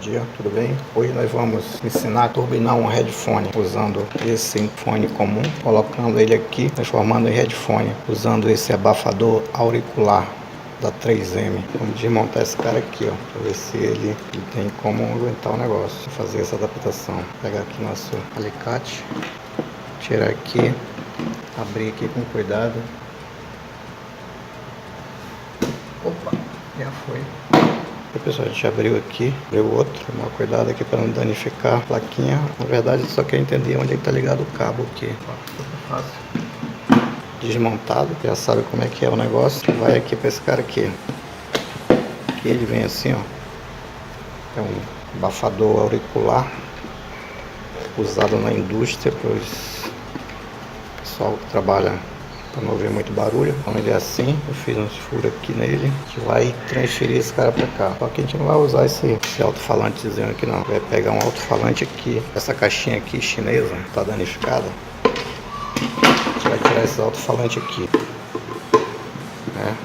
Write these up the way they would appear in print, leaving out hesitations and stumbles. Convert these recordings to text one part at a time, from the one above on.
dia, tudo bem? Hoje nós vamos ensinar a turbinar um headphone usando esse fone comum, colocando ele aqui, transformando em headphone, usando esse abafador auricular da 3M. Vamos desmontar esse cara aqui, ó, para ver se ele tem como aguentar o negócio, fazer essa adaptação. Vou pegar aqui nosso alicate, tirar aqui, abrir aqui com cuidado. Opa, já foi. Pessoal, a gente abriu aqui, abriu o outro, tomar cuidado aqui para não danificar a plaquinha. Na verdade, só quer entender onde é que tá ligado o cabo aqui. Super fácil. Desmontado, já sabe como é que é o negócio. Vai aqui para esse cara aqui. Aqui ele vem assim, ó. É um abafador auricular usado na indústria para os pessoal que trabalha para não ouvir muito barulho. Então ele é assim, eu fiz uns furos aqui nele, a gente vai transferir esse cara para cá. Só que a gente não vai usar esse alto-falantezinho aqui não, vai pegar um alto-falante aqui, essa caixinha aqui chinesa, tá danificada. A gente vai tirar esse alto-falante aqui, né?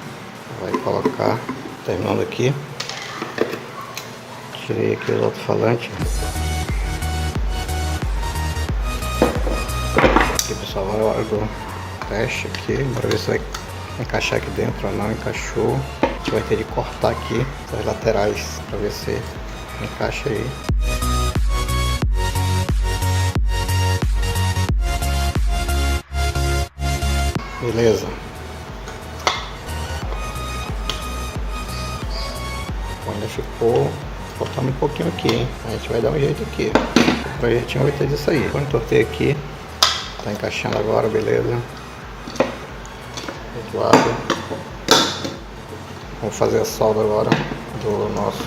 Vai colocar, terminando aqui, tirei aqui o alto-falante. Aqui pessoal, vai a hora do teste aqui, para ver se vai encaixar aqui dentro ou não. Encaixou. A gente vai ter de cortar aqui as laterais para ver se encaixa aí. Beleza. Ainda ficou faltando um pouquinho aqui, hein? A gente vai dar um jeito aqui. O projetinho vai ter disso aí. Quando tortei aqui, tá encaixando agora, beleza. Do outro lado. Vamos fazer a solda agora do nosso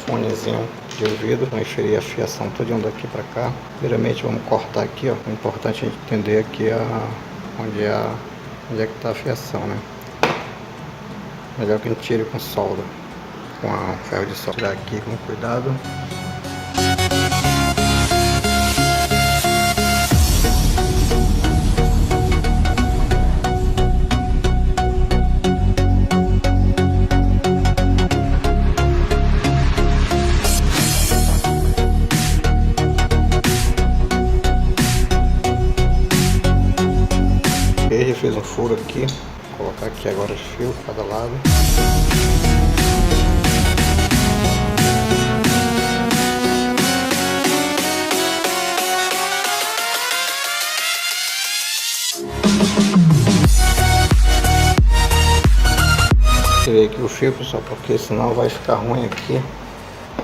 fonezinho de ouvido. Transferir a fiação toda daqui para cá. Primeiramente vamos cortar aqui, ó. É importante a gente entender aqui onde é que tá a fiação, né? Melhor que a gente tire com solda, com a ferro de solda. Tirar aqui com cuidado. Eu fiz um furo aqui, vou colocar aqui agora os fios para cada lado. Tirei aqui o fio, pessoal, porque senão vai ficar ruim aqui.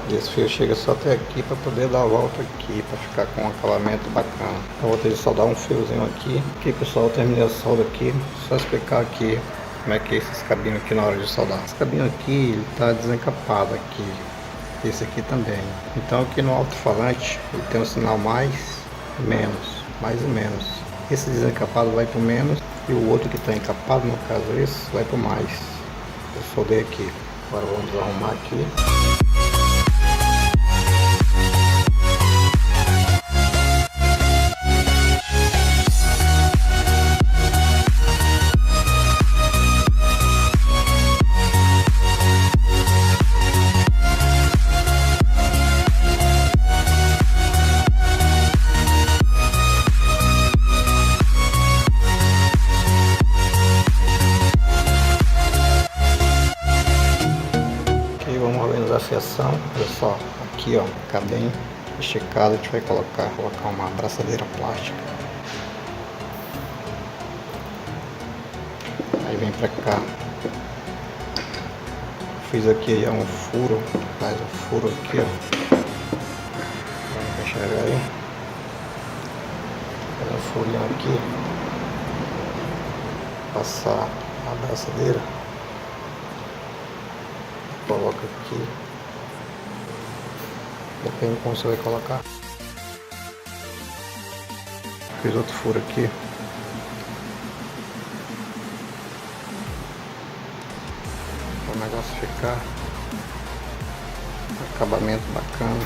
Esse fio chega só até aqui para poder dar a volta aqui, para ficar com um acabamento bacana. Eu vou ter de soldar um fiozinho aqui. Aqui pessoal, eu terminei a solda aqui. Só explicar aqui como é que é esses cabinhos aqui na hora de soldar. Esse cabinho aqui, ele tá desencapado aqui. Esse aqui também. Então aqui no alto-falante, ele tem um sinal mais e menos. Mais e menos. Esse desencapado vai para o menos e o outro que está encapado, no caso esse, vai para o mais. Eu soldei aqui. Agora vamos arrumar aqui. A fiação, olha só, aqui ó, ficar bem esticado, a gente vai colocar uma abraçadeira plástica, aí vem pra cá, fiz aqui um furo, faz um furo aqui ó, vai enxergar aí, faz um furinho aqui, passar a abraçadeira, coloca aqui. Depende de como você vai colocar. Fiz outro furo aqui. Para o negócio ficar um acabamento bacana.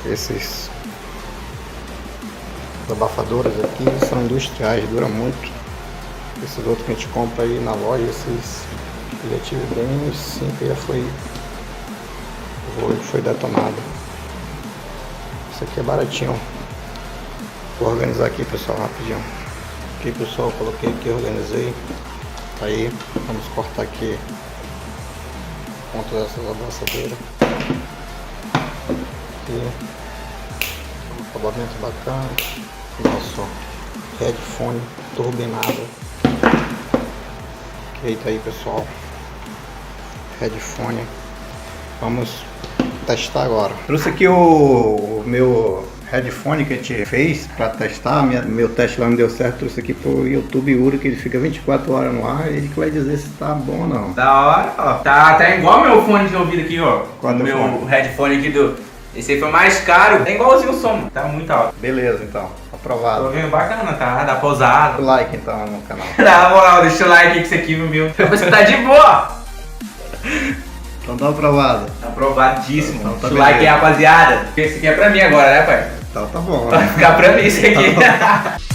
Esses abafadores aqui são industriais, duram muito. Esses outros que a gente compra aí na loja, esses Ele tive bem simples, já foi detonado. Isso aqui é baratinho. Vou organizar aqui, pessoal, rapidinho. Aqui, pessoal, coloquei aqui, organizei. Aí, vamos cortar aqui pontos dessas abraçadeiras. Aqui, um acabamento bacana. Nosso headphone turbinado. Eita aí, pessoal. Headphone. Vamos testar agora. Trouxe aqui o meu headphone que a gente fez para testar. Meu teste lá não deu certo. Trouxe aqui pro YouTube Uri, que ele fica 24 horas no ar. Ele que vai dizer se tá bom ou não. Da hora, ó. Tá igual meu fone de ouvido aqui, ó. Qual o meu fone? headphone aqui esse aí foi mais caro. É igualzinho o som, tá muito alto. Beleza, então. Aprovado. Tô vendo bacana, tá? Dá pra usar. Like então no canal. Na moral, deixa o like aí que isso aqui, meu. Você tá de boa. Então tá aprovado. Aprovadíssimo. Então, tá deixa o like aí, beleza. rapaziada. Esse aqui é pra mim agora, né, pai? Então tá bom. Vai ficar pra mim isso aqui.